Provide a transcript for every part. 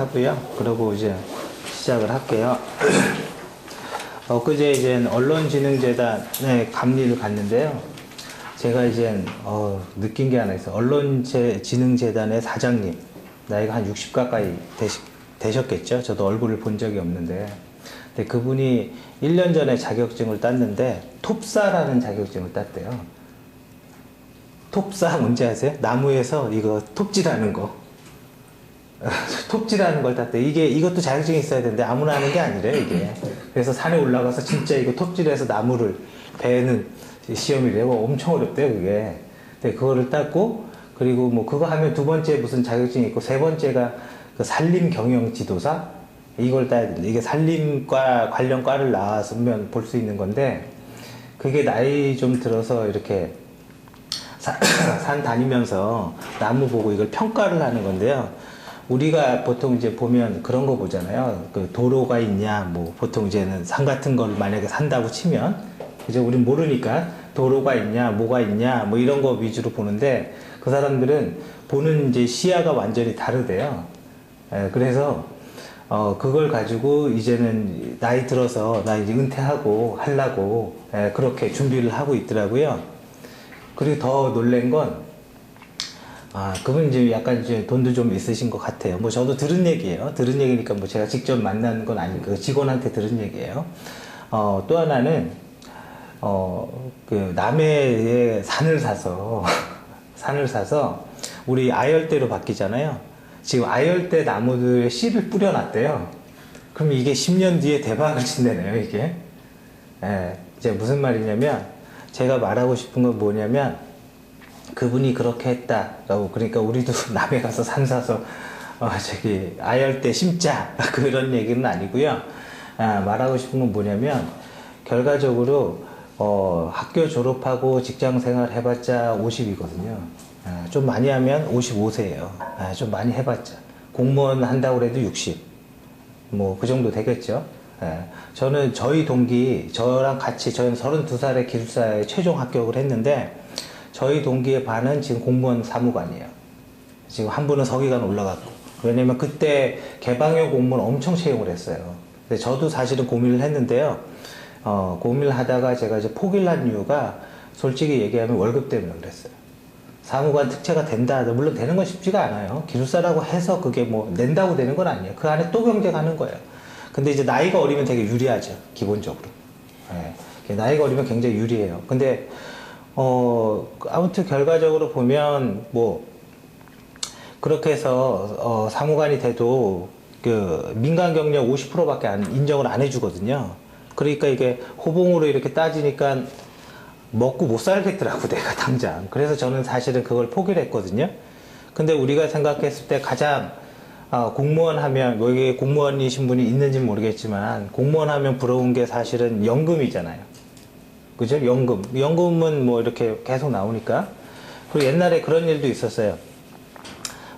하고요. 그러고 이제 시작을 할게요. 엊그제 이제 언론진흥재단에 감리를 갔는데요. 제가 이제 느낀 게 하나 있어요. 언론진흥재단의 사장님, 나이가 한 60 가까이 되셨겠죠. 저도 얼굴을 본 적이 없는데, 근데 그분이 1년 전에 자격증을 땄는데 톱사라는 자격증을 땄대요. 톱사 뭔지 아세요? 나무에서 이거 톱질하는 거. 톱질하는 걸 땄대. 이것도 자격증이 있어야 되는데 아무나 하는 게 아니래요, 이게. 그래서 산에 올라가서 진짜 이거 톱질해서 나무를 베는 시험이래요. 엄청 어렵대요, 그게. 근데 그거를 땄고, 그리고 뭐 그거 하면 두 번째 무슨 자격증이 있고, 세 번째가 그 산림 경영 지도사? 이걸 따야 돼. 이게 산림과 관련 과를 나왔으면 볼 수 있는 건데, 그게 나이 좀 들어서 이렇게 산 다니면서 나무 보고 이걸 평가를 하는 건데요. 우리가 보통 이제 보면 그런 거 보잖아요. 그 도로가 있냐, 뭐 보통 이제는 산 같은 걸 만약에 산다고 치면, 이제 우린 모르니까 도로가 있냐, 뭐가 있냐, 뭐 이런 거 위주로 보는데, 그 사람들은 보는 이제 시야가 완전히 다르대요. 그래서 그걸 가지고 이제는 나이 들어서 나 이제 은퇴하고 하려고 그렇게 준비를 하고 있더라고요. 그리고 더 놀란 건, 그분 이제 약간 이제 돈도 좀 있으신 것 같아요. 뭐 저도 들은 얘기예요. 들은 얘기니까 뭐 제가 직접 만난 건 아니고 그 직원한테 들은 얘기예요. 또 하나는, 그 남해에 산을 사서, 산을 사서 우리 아열대로 바뀌잖아요. 지금 아열대 나무들의 씨를 뿌려놨대요. 그럼 이게 10년 뒤에 대박을 친다네요, 이게. 이제 무슨 말이냐면, 제가 말하고 싶은 건 뭐냐면, 그분이 그렇게 했다라고, 그러니까 우리도 남해 가서 산 사서 아열대 심자 그런 얘기는 아니고요. 말하고 싶은 건 뭐냐면, 결과적으로 학교 졸업하고 직장 생활 해봤자 50이거든요. 좀 많이 하면 55세예요. 좀 많이 해봤자 공무원 한다고 해도 60, 뭐 그 정도 되겠죠. 저는 저희 동기, 저랑 같이, 저는 32살에 기숙사에 최종 합격을 했는데, 저희 동기의 반은 지금 공무원 사무관이에요. 지금 한 분은 서기관 올라갔고. 왜냐면 그때 개방형 공무원 엄청 채용을 했어요. 근데 저도 사실은 고민을 했는데요. 고민을 하다가 제가 이제 포기를 한 이유가, 솔직히 얘기하면 월급 때문에 그랬어요. 사무관 특채가 된다. 물론 되는 건 쉽지가 않아요. 기숙사라고 해서 그게 뭐 낸다고 되는 건 아니에요. 그 안에 또 경쟁하는 거예요. 근데 이제 나이가 어리면 되게 유리하죠, 기본적으로. 나이가 어리면 굉장히 유리해요. 근데 아무튼 결과적으로 보면 뭐 그렇게 해서 사무관이 돼도 그 민간 경력 50%밖에 인정을 안 해주거든요. 그러니까 이게 호봉으로 이렇게 따지니까 먹고 못 살겠더라고, 내가 당장. 그래서 저는 사실은 그걸 포기를 했거든요. 근데 우리가 생각했을 때 가장 공무원 하면, 뭐 여기 공무원이신 분이 있는지 모르겠지만, 공무원 하면 부러운 게 사실은 연금이잖아요. 그죠? 연금. 연금은 뭐 이렇게 계속 나오니까. 그리고 옛날에 그런 일도 있었어요.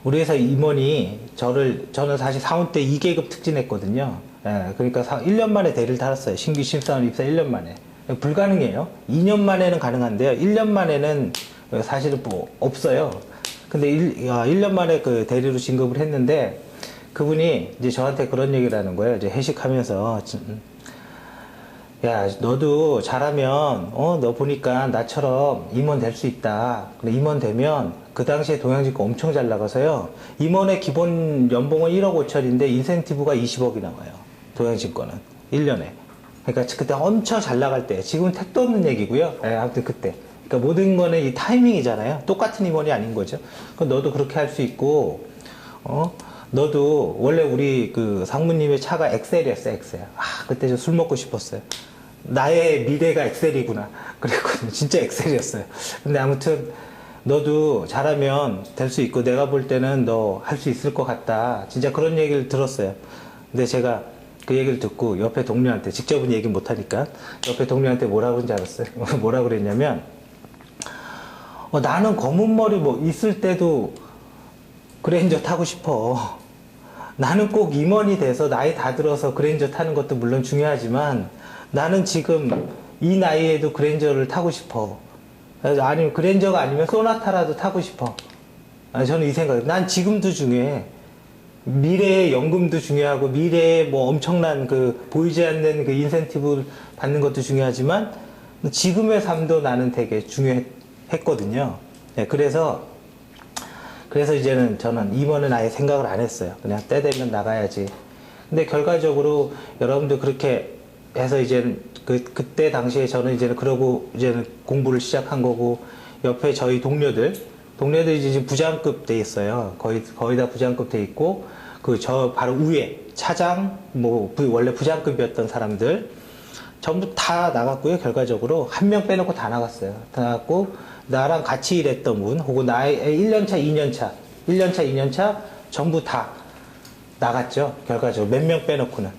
우리 회사 임원이 저는 사실 사원 때 2계급 특진했거든요. 그러니까 1년 만에 대리를 달았어요. 신규 신입사원 입사 1년 만에. 불가능해요. 2년 만에는 가능한데요. 1년 만에는 사실은 뭐 없어요. 근데 1년 만에 그 대리로 진급을 했는데, 그분이 이제 저한테 그런 얘기를 하는 거예요. 이제 회식하면서, 야, 너도 잘하면, 너 보니까 나처럼 임원 될 수 있다. 근데 임원 되면, 그 당시에 동양직고 엄청 잘 나가서요. 임원의 기본 연봉은 1억 5천인데, 인센티브가 20억이 나와요. 동양직고는. 1년에. 그러니까 그때 엄청 잘 나갈 때, 지금은 택도 없는 얘기고요. 아무튼 그때. 그러니까 모든 거는 이 타이밍이잖아요. 똑같은 임원이 아닌 거죠. 그럼 너도 그렇게 할 수 있고, 너도 원래 우리 그 상무님의 차가 엑셀이었어, 엑셀. 그때 저 술 먹고 싶었어요. 나의 미래가 엑셀이구나. 그랬거든요. 진짜 엑셀이었어요. 근데 아무튼 너도 잘하면 될 수 있고, 내가 볼 때는 너 할 수 있을 것 같다. 진짜 그런 얘기를 들었어요. 근데 제가 그 얘기를 듣고 옆에 동료한테, 직접은 얘기 못하니까 옆에 동료한테 뭐라고 그런지 알았어요. 뭐라고 그랬냐면, 나는 검은 머리 뭐 있을 때도 그레인저 타고 싶어. 나는 꼭 임원이 돼서 나이 다 들어서 그레인저 타는 것도 물론 중요하지만, 나는 지금 이 나이에도 그레인저를 타고 싶어. 아니면 그레인저가 아니면 소나타라도 타고 싶어. 저는 이 생각, 난 지금도 중요해. 미래의 연금도 중요하고 미래의 뭐 엄청난 그 보이지 않는 그 인센티브 받는 것도 중요하지만 지금의 삶도 나는 되게 중요했거든요. 네, 그래서 이제는 저는 임원은 아예 생각을 안 했어요. 그냥 때 되면 나가야지. 근데 결과적으로 여러분들 그렇게 해서 이제는 그때 당시에 저는 이제는 그러고 이제는 공부를 시작한 거고, 옆에 저희 동료들이 이제 부장급 돼 있어요. 거의 다 부장급 돼 있고, 저 바로 위에 차장, 원래 부장급이었던 사람들 전부 다 나갔고요. 결과적으로 한 명 빼놓고 다 나갔어요. 다 나갔고, 나랑 같이 일했던 분, 혹은 나의 1년차, 2년차 전부 다 나갔죠. 결과적으로 몇 명 빼놓고는.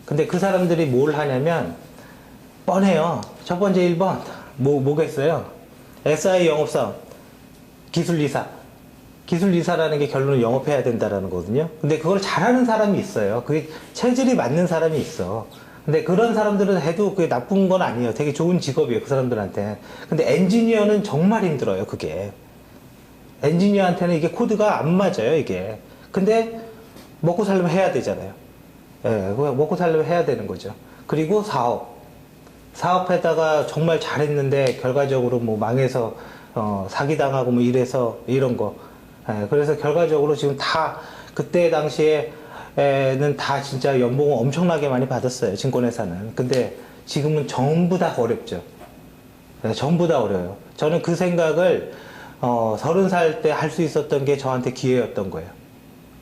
근데 그 사람들이 뭘 하냐면 뻔해요. 첫 번째 1번 뭐겠어요? SI 영업사원, 기술이사라는 게 결론은 영업해야 된다라는 거거든요. 근데 그걸 잘하는 사람이 있어요. 그게 체질이 맞는 사람이 있어. 근데 그런 사람들은 해도 그게 나쁜 건 아니에요. 되게 좋은 직업이에요, 그 사람들한테. 근데 엔지니어는 정말 힘들어요, 그게. 엔지니어한테는 이게 코드가 안 맞아요, 이게. 근데 먹고 살려면 해야 되잖아요. 예, 먹고 살려면 해야 되는 거죠. 그리고 사업에다가 정말 잘했는데 결과적으로 뭐 망해서 사기당하고 뭐 이래서 이런 거. 예, 그래서 결과적으로 지금 다 그때 당시에는 다 진짜 연봉을 엄청나게 많이 받았어요, 증권회사는. 근데 지금은 전부 다 어렵죠. 예, 전부 다 어려워요. 저는 그 생각을 30살 때 할 수 있었던 게 저한테 기회였던 거예요.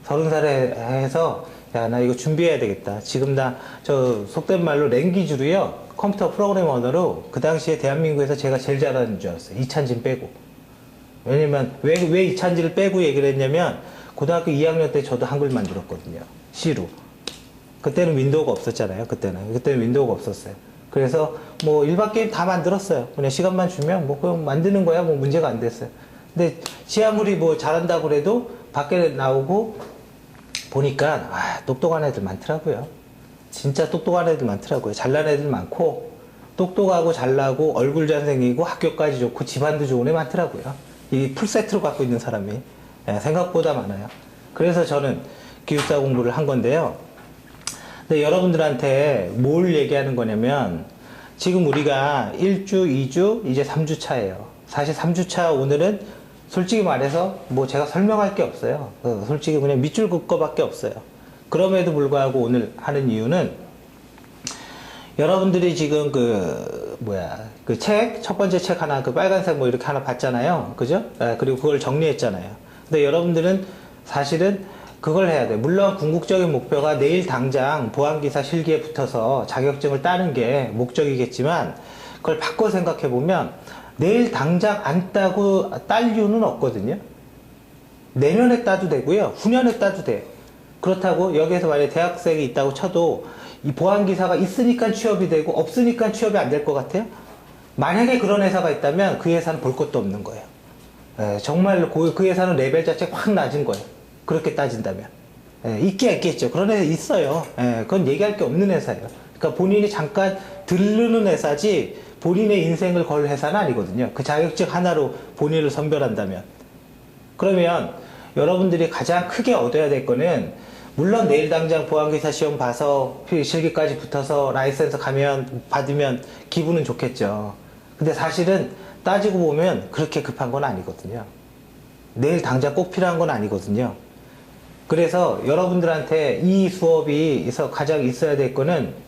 30살에 해서 야, 나 이거 준비해야 되겠다. 지금 속된 말로 랭귀주로요, 컴퓨터 프로그래머 언어로 그 당시에 대한민국에서 제가 제일 잘하는 줄 알았어요. 이찬진 빼고. 왜냐면 왜 이찬진을 빼고 얘기를 했냐면, 고등학교 2학년 때 저도 한글 만들었거든요, C로. 그때는 윈도우가 없었잖아요. 그때는 윈도우가 없었어요. 그래서 뭐 일반 게임 다 만들었어요. 그냥 시간만 주면 뭐 그냥 만드는 거야. 뭐 문제가 안 됐어요. 근데 아무리 뭐 잘한다고 그래도 밖에 나오고 보니까 똑똑한 애들 많더라고요. 진짜 똑똑한 애들 많더라고요. 잘난 애들 많고, 똑똑하고 잘나고 얼굴 잘생기고 학교까지 좋고 집안도 좋은 애 많더라고요. 이 풀세트로 갖고 있는 사람이 생각보다 많아요. 그래서 저는 기숙사 공부를 한 건데요. 근데 여러분들한테 뭘 얘기하는 거냐면, 지금 우리가 1주, 2주, 이제 3주 차예요. 사실 3주 차 오늘은 솔직히 말해서 뭐 제가 설명할 게 없어요. 솔직히 그냥 밑줄 긋고 밖에 없어요. 그럼에도 불구하고 오늘 하는 이유는, 여러분들이 지금 첫 번째 책 하나, 빨간색 뭐 이렇게 하나 봤잖아요. 그죠? 그리고 그걸 정리했잖아요. 근데 여러분들은 사실은 그걸 해야 돼요. 물론 궁극적인 목표가 내일 당장 보안기사 실기에 붙어서 자격증을 따는 게 목적이겠지만, 그걸 바꿔 생각해 보면 내일 당장 안 따고 딸 이유는 없거든요. 내년에 따도 되고요, 후년에 따도 돼요. 그렇다고 여기에서 만약에 대학생이 있다고 쳐도 이 보안기사가 있으니까 취업이 되고 없으니까 취업이 안 될 것 같아요? 만약에 그런 회사가 있다면 그 회사는 볼 것도 없는 거예요. 정말로 그 회사는 레벨 자체가 확 낮은 거예요. 그렇게 따진다면. 있겠죠. 그런 회사 있어요. 그건 얘기할 게 없는 회사예요. 그러니까 본인이 잠깐 들르는 회사지 본인의 인생을 걸 회사는 아니거든요. 그 자격증 하나로 본인을 선별한다면. 그러면 여러분들이 가장 크게 얻어야 될 거는, 물론 내일 당장 보안기사 시험 봐서 실기까지 붙어서 라이센스 받으면 기분은 좋겠죠. 근데 사실은 따지고 보면 그렇게 급한 건 아니거든요. 내일 당장 꼭 필요한 건 아니거든요. 그래서 여러분들한테 이 수업이 가장 있어야 될 거는,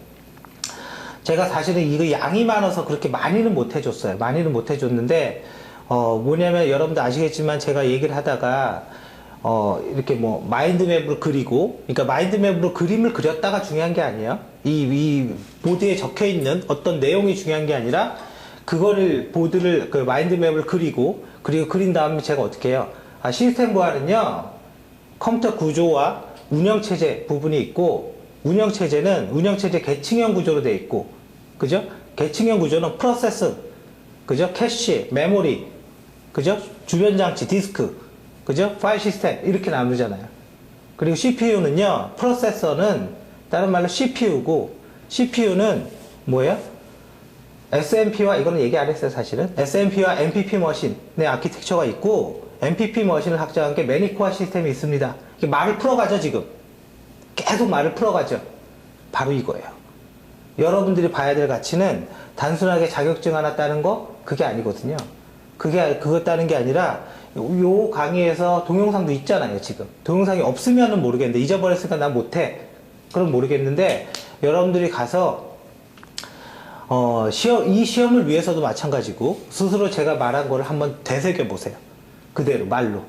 제가 사실은 이거 양이 많아서 그렇게 많이는 못 해줬어요. 많이는 못 해줬는데, 뭐냐면 여러분들 아시겠지만 제가 얘기를 하다가, 이렇게 뭐 마인드맵으로 그리고, 그러니까 마인드맵으로 그림을 그렸다가 중요한 게 아니에요. 이 보드에 적혀 있는 어떤 내용이 중요한 게 아니라, 그거를 마인드맵을 그리고 그린 다음에 제가 어떻게 해요? 시스템 보안은요, 컴퓨터 구조와 운영체제 부분이 있고, 운영체제는 운영체제 계층형 구조로 되어 있고, 그죠? 계층형 구조는 프로세스, 그죠? 캐시, 메모리, 그죠? 주변 장치, 디스크, 그죠? 파일 시스템, 이렇게 나누잖아요. 그리고 CPU는요, 프로세서는 다른 말로 CPU고, CPU는 뭐예요? SMP와, 이거는 얘기 안 했어요, 사실은. SMP와 MPP 머신의 아키텍처가 있고, MPP 머신을 확장한 게 매니코어 시스템이 있습니다. 말을 풀어가죠, 지금. 계속 말을 풀어가죠. 바로 이거예요. 여러분들이 봐야 될 가치는 단순하게 자격증 하나 따는 거 그게 아니거든요. 그거 따는 게 아니라 요 강의에서 동영상도 있잖아요. 지금 동영상이 없으면은 모르겠는데 잊어버렸으니까 난 못해 그럼 모르겠는데 여러분들이 가서 이 시험을 위해서도 마찬가지고 스스로 제가 말한 거를 한번 되새겨 보세요. 그대로 말로.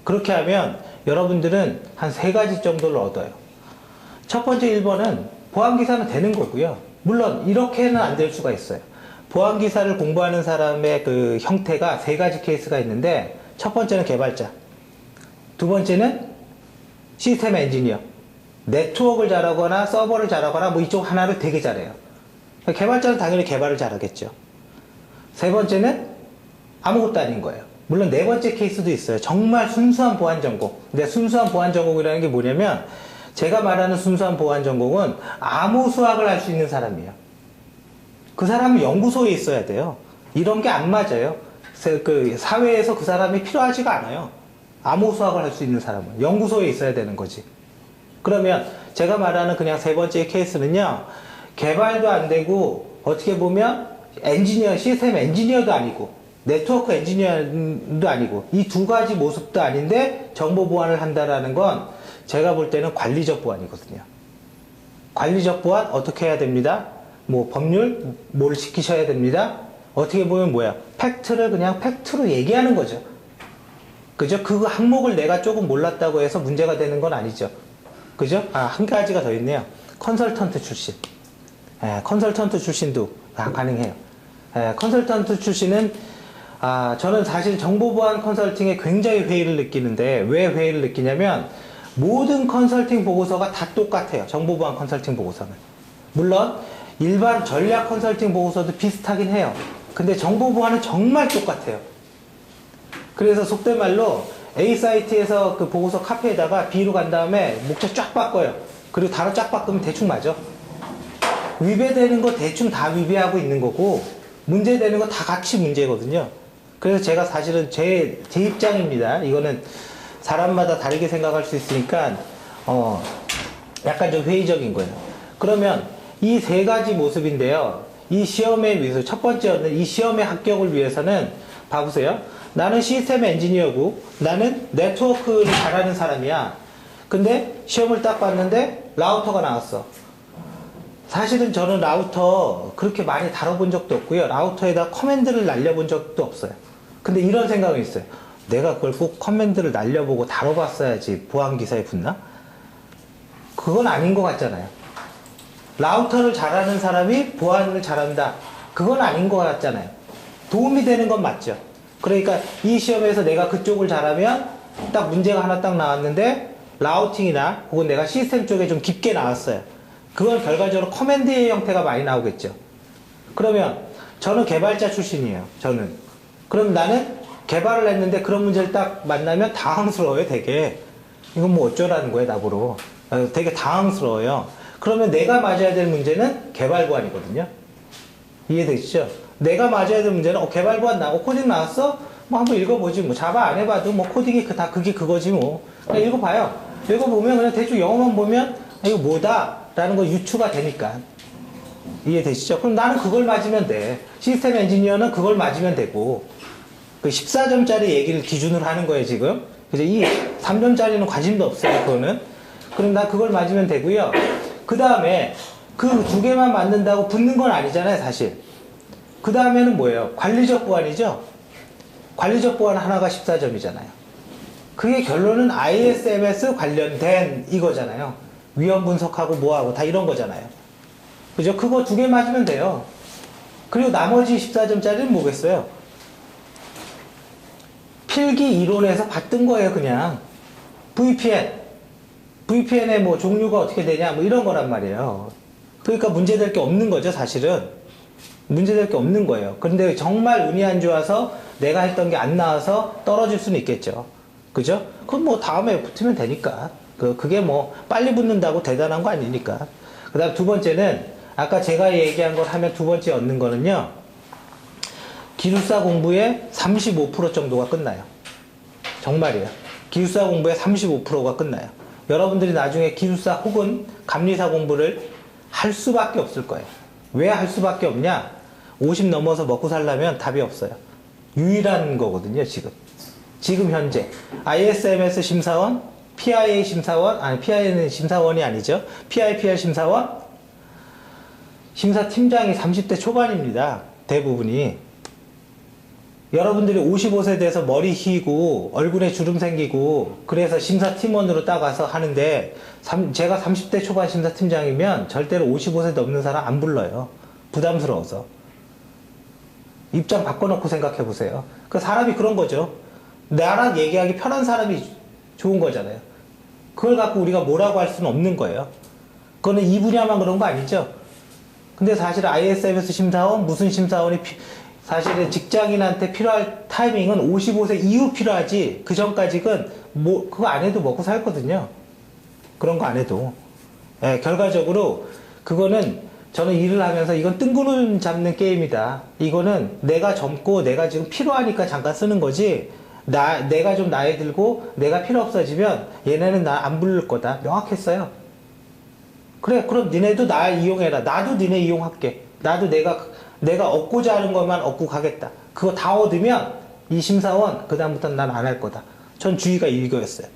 그렇게 하면 여러분들은 한 3가지 정도를 얻어요. 첫 번째 1번은 보안기사는 되는 거고요. 물론 이렇게는 안 될 수가 있어요. 보안기사를 공부하는 사람의 그 형태가 3가지 케이스가 있는데 첫 번째는 개발자, 두 번째는 시스템 엔지니어, 네트워크를 잘하거나 서버를 잘하거나 뭐 이쪽 하나를 되게 잘해요. 개발자는 당연히 개발을 잘하겠죠. 세 번째는 아무것도 아닌 거예요. 물론 4번째 케이스도 있어요. 정말 순수한 보안 전공. 근데 순수한 보안 전공이라는 게 뭐냐면 제가 말하는 순수한 보안 전공은 아무 수학을 할 수 있는 사람이에요. 그 사람은 연구소에 있어야 돼요. 이런 게 안 맞아요. 그 사회에서 그 사람이 필요하지가 않아요. 아무 수학을 할 수 있는 사람은 연구소에 있어야 되는 거지. 그러면 제가 말하는 그냥 3번째 케이스는요, 개발도 안 되고 어떻게 보면 엔지니어, 시스템 엔지니어도 아니고 네트워크 엔지니어도 아니고 이 2가지 모습도 아닌데 정보 보안을 한다라는 건 제가 볼 때는 관리적 보안이거든요. 관리적 보안 어떻게 해야 됩니다? 뭐 법률 뭘 지키셔야 됩니다. 어떻게 보면 뭐야? 팩트를 그냥 팩트로 얘기하는 거죠. 그죠? 그 항목을 내가 조금 몰랐다고 해서 문제가 되는 건 아니죠. 그죠? 한 가지가 더 있네요. 컨설턴트 출신. 컨설턴트 출신도 가능해요. 컨설턴트 출신은 저는 사실 정보보안 컨설팅에 굉장히 회의를 느끼는데 왜 회의를 느끼냐면 모든 컨설팅 보고서가 다 똑같아요. 정보보안 컨설팅 보고서는. 물론 일반 전략 컨설팅 보고서도 비슷하긴 해요. 근데 정보보안은 정말 똑같아요. 그래서 속된 말로 A 사이트에서 그 보고서 카피에다가 B로 간 다음에 목차 쫙 바꿔요. 그리고 단어 쫙 바꾸면 대충 맞아. 위배되는 거 대충 다 위배하고 있는 거고 문제되는 거 다 같이 문제거든요. 그래서 제가 사실은 제 입장입니다. 이거는 사람마다 다르게 생각할 수 있으니까 약간 좀 회의적인 거예요. 그러면 이 3가지 모습인데요. 이 시험에 위해서 첫 번째는 이 시험의 합격을 위해서는 봐보세요. 나는 시스템 엔지니어고 나는 네트워크를 잘하는 사람이야. 근데 시험을 딱 봤는데 라우터가 나왔어. 사실은 저는 라우터 그렇게 많이 다뤄본 적도 없고요. 라우터에다 커맨드를 날려본 적도 없어요. 근데 이런 생각은 있어요. 내가 그걸 꼭 커맨드를 날려보고 다뤄봤어야지 보안기사에 붙나? 그건 아닌 것 같잖아요. 라우터를 잘하는 사람이 보안을 잘한다. 그건 아닌 것 같잖아요. 도움이 되는 건 맞죠. 그러니까 이 시험에서 내가 그쪽을 잘하면 딱 문제가 하나 딱 나왔는데 라우팅이나 혹은 내가 시스템 쪽에 좀 깊게 나왔어요. 그건 결과적으로 커맨드의 형태가 많이 나오겠죠. 그러면 저는 개발자 출신이에요. 저는. 그럼 나는 개발을 했는데 그런 문제를 딱 만나면 당황스러워요. 되게. 이건 뭐 어쩌라는 거예요. 나보러. 되게 당황스러워요. 그러면 내가 맞아야 될 문제는 개발 보안이거든요. 이해되시죠? 내가 맞아야 될 문제는 개발 보안 나고 코딩 나왔어? 뭐 한번 읽어보지. 뭐 자바 안 해봐도 뭐 코딩이 다 그게 그거지 뭐. 그냥 읽어봐요. 읽어보면 그냥 대충 영어만 보면 이거 뭐다? 라는 거 유추가 되니까. 이해되시죠? 그럼 나는 그걸 맞으면 돼. 시스템 엔지니어는 그걸 맞으면 되고. 그 14점짜리 얘기를 기준으로 하는 거예요, 지금. 그래서 이 3점짜리는 관심도 없어요, 그거는. 그럼 난 그걸 맞으면 되고요. 그 다음에 그 2개만 맞는다고 붙는 건 아니잖아요, 사실. 그 다음에는 뭐예요? 관리적 보안이죠? 관리적 보안 하나가 14점이잖아요. 그게 결론은 ISMS 관련된 이거잖아요. 위험 분석하고 뭐하고 다 이런 거잖아요. 그죠? 그거 2개 맞으면 돼요. 그리고 나머지 14점짜리는 뭐겠어요? 필기 이론에서 봤던 거예요, 그냥. VPN의 뭐 종류가 어떻게 되냐, 뭐 이런 거란 말이에요. 그러니까 문제될 게 없는 거죠, 사실은. 문제될 게 없는 거예요. 그런데 정말 운이 안 좋아서 내가 했던 게 안 나와서 떨어질 수는 있겠죠. 그죠? 그럼 뭐 다음에 붙으면 되니까. 그게 뭐 빨리 붙는다고 대단한 거 아니니까. 그 다음 2번째는 아까 제가 얘기한 걸 하면 2번째 얻는 거는요. 기술사 공부의 35% 정도가 끝나요. 정말이에요. 기술사 공부의 35%가 끝나요. 여러분들이 나중에 기술사 혹은 감리사 공부를 할 수밖에 없을 거예요. 왜 할 수밖에 없냐? 50 넘어서 먹고 살려면 답이 없어요. 유일한 거거든요, 지금. 지금 현재. ISMS 심사원, PIA 심사원, 아니, PIA는 심사원이 아니죠. PIPR 심사원, 심사팀장이 30대 초반입니다. 대부분이. 여러분들이 55세 돼서 머리 휘고 얼굴에 주름 생기고 그래서 심사팀원으로 따가서 하는데 제가 30대 초반 심사팀장이면 절대로 55세 넘는 사람 안 불러요. 부담스러워서. 입장 바꿔놓고 생각해 보세요. 그 사람이 그런 거죠. 나랑 얘기하기 편한 사람이 좋은 거잖아요. 그걸 갖고 우리가 뭐라고 할 수는 없는 거예요. 그거는 이 분야만 그런 거 아니죠. 근데 사실 ISMS 심사원, 무슨 심사원이 사실은 직장인한테 필요할 타이밍은 55세 이후 필요하지, 그 전까지는 그거 안 해도 먹고 살거든요. 그런 거 안 해도. 예, 결과적으로 그거는 저는 일을 하면서 이건 뜬구름 잡는 게임이다. 이거는 내가 젊고 내가 지금 필요하니까 잠깐 쓰는 거지, 내가 좀 나이 들고 내가 필요 없어지면 얘네는 나 안 부를 거다. 명확했어요. 그래, 그럼 니네도 나 이용해라. 나도 니네 이용할게. 나도 내가 얻고자 하는 것만 얻고 가겠다. 그거 다 얻으면 이 심사원 그다음부터는 난 안 할 거다. 전 주의가 이거였어요.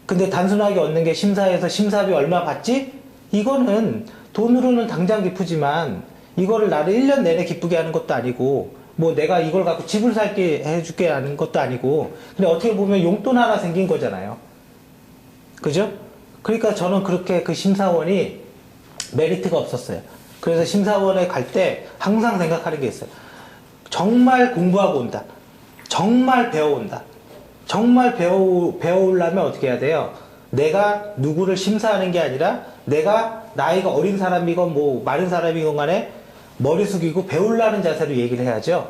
근데 단순하게 얻는 게 심사에서 심사비 얼마 받지? 이거는 돈으로는 당장 기쁘지만 이거를 나를 1년 내내 기쁘게 하는 것도 아니고, 뭐 내가 이걸 갖고 집을 살게 해줄게 하는 것도 아니고, 근데 어떻게 보면 용돈 하나 생긴 거잖아요. 그죠? 그러니까 저는 그렇게 그 심사원이 메리트가 없었어요. 그래서 심사원에 갈 때 항상 생각하는 게 있어요. 정말 공부하고 온다. 정말 배워온다. 정말 배워오려면 어떻게 해야 돼요? 내가 누구를 심사하는 게 아니라 내가 나이가 어린 사람이건 뭐 마른 사람이건 간에 머리 숙이고 배우려는 자세로 얘기를 해야죠.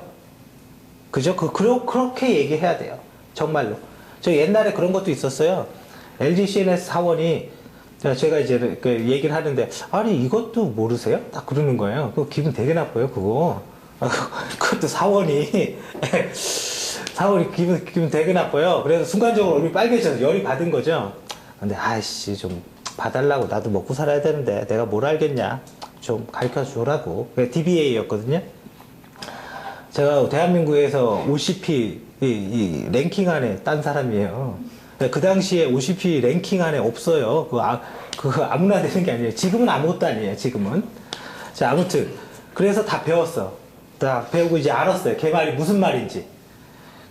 그죠? 그렇게 얘기해야 돼요. 정말로. 저 옛날에 그런 것도 있었어요. LG CNS 사원이, 제가 이제 그 얘기를 하는데, 아니 이것도 모르세요? 딱 그러는 거예요. 그거 기분 되게 나빠요, 그거. 그것도 사원이 기분 되게 나빠요. 그래서 순간적으로 얼굴이 빨개져서 열이 받은 거죠. 근데 아이씨, 좀 봐달라고. 나도 먹고 살아야 되는데 내가 뭘 알겠냐, 좀 가르쳐 주라고. DBA였거든요. 제가 대한민국에서 OCP 이 랭킹 안에 딴 사람이에요. 그 당시에 OCP 랭킹 안에 없어요. 그거 아무나 되는 게 아니에요. 지금은 아무것도 아니에요, 지금은. 자, 아무튼. 그래서 다 배웠어. 다 배우고 이제 알았어요. 걔 말이 무슨 말인지.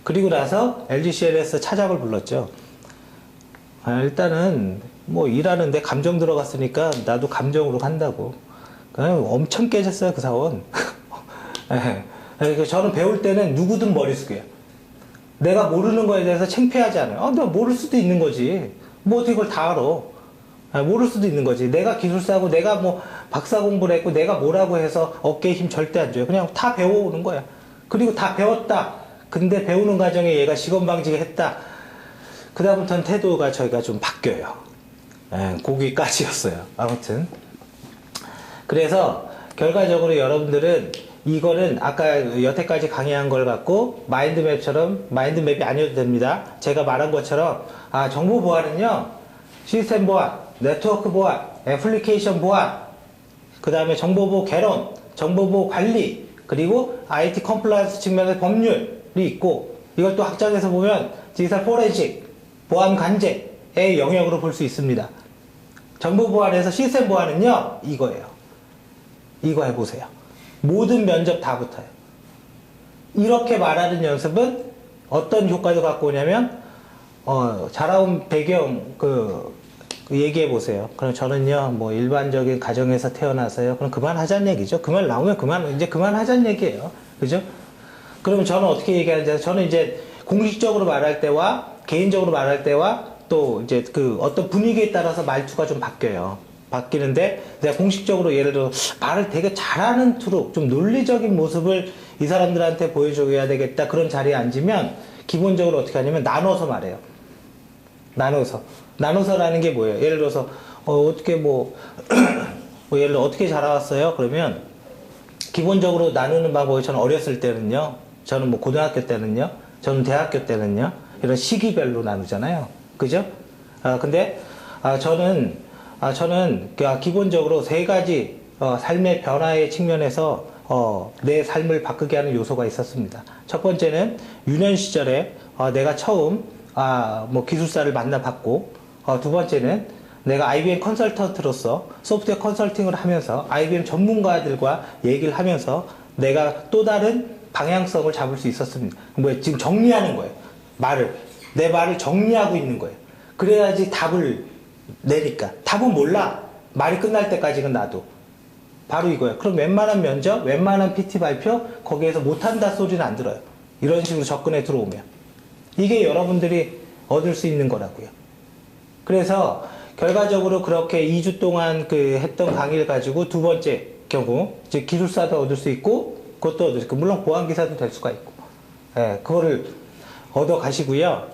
그리고 나서 LGCL에서 차작을 불렀죠. 일단은 뭐 일하는데 감정 들어갔으니까 나도 감정으로 간다고. 그냥 엄청 깨졌어요, 그 사원. 네. 저는 배울 때는 누구든 머리 숙여요. 내가 모르는 거에 대해서 창피하지 않아요. 내가 모를 수도 있는 거지. 뭐 어떻게 그걸 다 알아. 모를 수도 있는 거지. 내가 기술사고 내가 뭐 박사 공부를 했고 내가 뭐라고 해서 어깨에 힘 절대 안 줘요. 그냥 다 배워오는 거야. 그리고 다 배웠다. 근데 배우는 과정에 얘가 시건방지게 했다. 그 다음부터는 태도가 저희가 좀 바뀌어요. 거기까지였어요. 아무튼. 그래서 결과적으로 여러분들은 이거는 아까 여태까지 강의한 걸 갖고 마인드맵이 아니어도 됩니다. 제가 말한 것처럼 정보 보안은요, 시스템 보안, 네트워크 보안, 애플리케이션 보안, 그 다음에 정보보호 개론, 정보보호 관리, 그리고 IT 컴플라이언스 측면의 법률이 있고, 이걸 또 확장해서 보면 디지털 포렌식, 보안 관제의 영역으로 볼 수 있습니다. 정보 보안에서 시스템 보안은요, 이거예요. 이거 해보세요. 모든 면접 다 붙어요. 이렇게 말하는 연습은 어떤 효과를 갖고 오냐면, 자라온 배경, 얘기해 보세요. 그럼 저는요, 뭐, 일반적인 가정에서 태어나서요. 그럼 그만하자는 얘기죠. 그 말 나오면 이제 그만하자는 얘기예요. 그죠? 그럼 저는 어떻게 얘기하는지, 저는 이제 공식적으로 말할 때와 개인적으로 말할 때와 또 이제 어떤 분위기에 따라서 말투가 좀 바뀌는데, 내가 공식적으로 예를 들어 말을 되게 잘하는 투로 좀 논리적인 모습을 이 사람들한테 보여줘야 되겠다. 그런 자리에 앉으면 기본적으로 어떻게 하냐면 나눠서 말해요. 나눠서라는 게 뭐예요? 예를 들어서 어떻게 뭐 예를 들어 어떻게 자라왔어요? 그러면 기본적으로 나누는 방법이, 저는 어렸을 때는요, 저는 뭐 고등학교 때는요, 저는 대학교 때는요, 이런 시기별로 나누잖아요. 그죠? 근데 저는 기본적으로 세 가지 삶의 변화의 측면에서 내 삶을 바꾸게 하는 요소가 있었습니다. 첫 번째는 유년 시절에 내가 처음 뭐 기술사를 만나봤고, 두 번째는 내가 IBM 컨설턴트로서 소프트웨어 컨설팅을 하면서 IBM 전문가들과 얘기를 하면서 내가 또 다른 방향성을 잡을 수 있었습니다. 지금 정리하는 거예요. 내 말을 정리하고 있는 거예요. 그래야지 답을 내니까. 답은 몰라. 말이 끝날 때까지는 나도. 바로 이거예요. 그럼 웬만한 면접, 웬만한 PT 발표, 거기에서 못한다 소리는 안 들어요. 이런 식으로 접근해 들어오면. 이게 여러분들이 얻을 수 있는 거라고요. 그래서 결과적으로 그렇게 2주 동안 했던 강의를 가지고 두 번째 경우, 즉 기술사도 얻을 수 있고, 그것도 얻을 수 있고, 물론 보안기사도 될 수가 있고, 그거를 얻어 가시고요.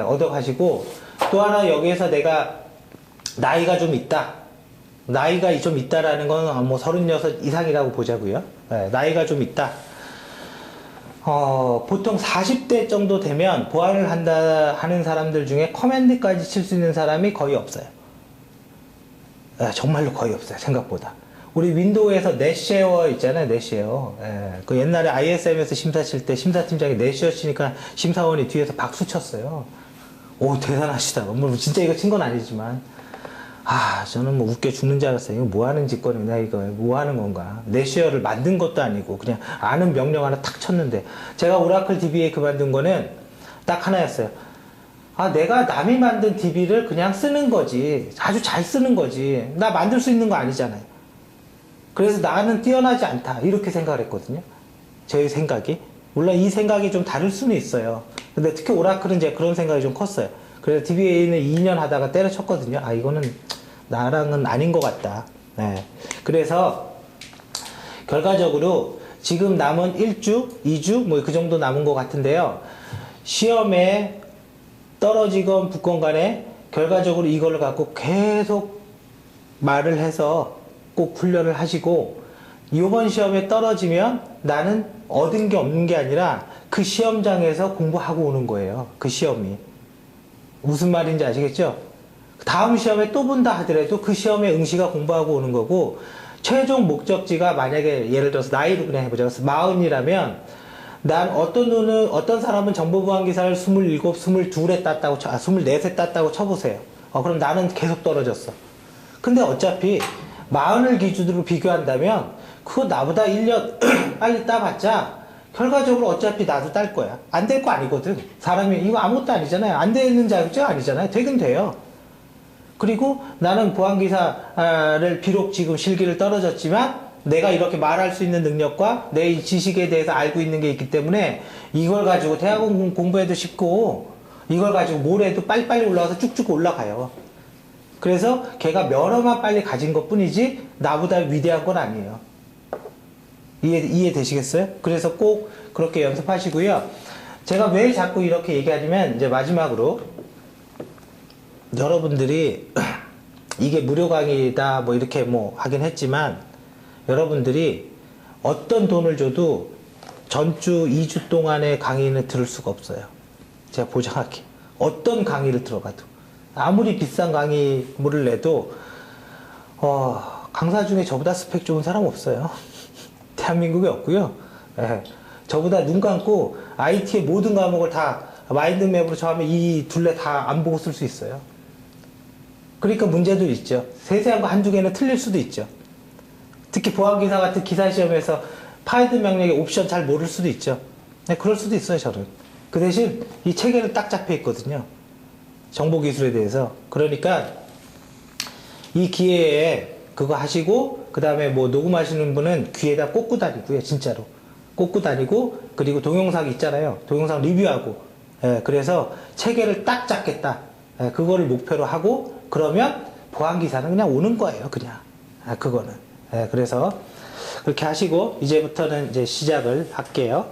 얻어 가시고, 또 하나 여기에서 내가 나이가 좀 있다. 나이가 좀 있다라는 건 뭐 36 이상이라고 보자고요. 나이가 좀 있다. 보통 40대 정도 되면 보안을 하는 사람들 중에 커맨드까지 칠 수 있는 사람이 거의 없어요. 정말로 거의 없어요. 생각보다. 우리 윈도우에서 넷쉐어 있잖아요. 넷쉐어. 그 옛날에 ISM에서 심사 칠 때 심사팀장이 넷쉐어 치니까 심사원이 뒤에서 박수 쳤어요. 오, 대단하시다. 뭐 진짜 이거 친 건 아니지만. 저는 뭐 웃겨 죽는 줄 알았어요. 이거 뭐 하는 짓거리냐, 이거. 뭐 하는 건가. 넷쉐어를 만든 것도 아니고, 그냥 아는 명령 하나 탁 쳤는데. 제가 오라클 DBA 그만둔 거는 딱 하나였어요. 내가 남이 만든 DB를 그냥 쓰는 거지. 아주 잘 쓰는 거지. 나 만들 수 있는 거 아니잖아요. 그래서 나는 뛰어나지 않다. 이렇게 생각을 했거든요. 제 생각이. 물론 이 생각이 좀 다를 수는 있어요. 근데 특히 오라클은 이제 그런 생각이 좀 컸어요. 그래서 DBA는 2년 하다가 때려쳤거든요. 이거는 나랑은 아닌 것 같다. 그래서 결과적으로 지금 남은 1주, 2주 뭐 그 정도 남은 것 같은데요. 시험에 떨어지건 붙건 간에 결과적으로 이걸 갖고 계속 말을 해서 꼭 훈련을 하시고, 이번 시험에 떨어지면 나는 얻은 게 없는 게 아니라 그 시험장에서 공부하고 오는 거예요. 그 시험이. 무슨 말인지 아시겠죠? 다음 시험에 또 본다 하더라도 그 시험에 응시가 공부하고 오는 거고, 최종 목적지가 만약에 예를 들어서 나이로 그냥 해보자. 40이라면 난 어떤 사람은 정보보안기사를 27, 22에 땄다고 24에 땄다고 쳐보세요. 그럼 나는 계속 떨어졌어. 근데 어차피 40을 기준으로 비교한다면 그거 나보다 1년 빨리 따봤자 결과적으로 어차피 나도 딸 거야. 안 될 거 아니거든. 사람이 이거 아무것도 아니잖아요. 안 되는 자격증 아니잖아요. 되긴 돼요. 그리고 나는 보안기사를 비록 지금 실기를 떨어졌지만 내가 이렇게 말할 수 있는 능력과 내 지식에 대해서 알고 있는 게 있기 때문에 이걸 가지고 대학원 공부해도 쉽고 이걸 가지고 뭘 해도 빨리빨리 올라가서 쭉쭉 올라가요. 그래서 걔가 면허만 빨리 가진 것 뿐이지 나보다 위대한 건 아니에요. 이해되시겠어요? 그래서 꼭 그렇게 연습하시고요. 제가 왜 자꾸 이렇게 얘기하냐면 이제 마지막으로 여러분들이 이게 무료 강의다 뭐 이렇게 뭐 하긴 했지만 여러분들이 어떤 돈을 줘도 전주 2주 동안의 강의는 들을 수가 없어요. 제가 보장할게요. 어떤 강의를 들어가도 아무리 비싼 강의물을 내도 강사 중에 저보다 스펙 좋은 사람 없어요. 대한민국에 없고요. 저보다 눈 감고 IT의 모든 과목을 다 마인드맵으로 정하면 이 둘레 다 안 보고 쓸 수 있어요. 그러니까 문제도 있죠. 세세한 거 한두 개는 틀릴 수도 있죠. 특히 보안기사 같은 기사 시험에서 파이드 명령의 옵션 잘 모를 수도 있죠. 그럴 수도 있어요, 저는. 그 대신 이 체계는 딱 잡혀 있거든요. 정보기술에 대해서. 그러니까 이 기회에 그거 하시고 그 다음에 뭐 녹음하시는 분은 귀에다 꽂고 다니고요. 진짜로. 꽂고 다니고 그리고 동영상 있잖아요. 동영상 리뷰하고 그래서 체계를 딱 잡겠다. 그거를 목표로 하고 그러면 보안기사는 그냥 오는 거예요. 그냥. 그거는. 그래서 그렇게 하시고 이제부터는 이제 시작을 할게요.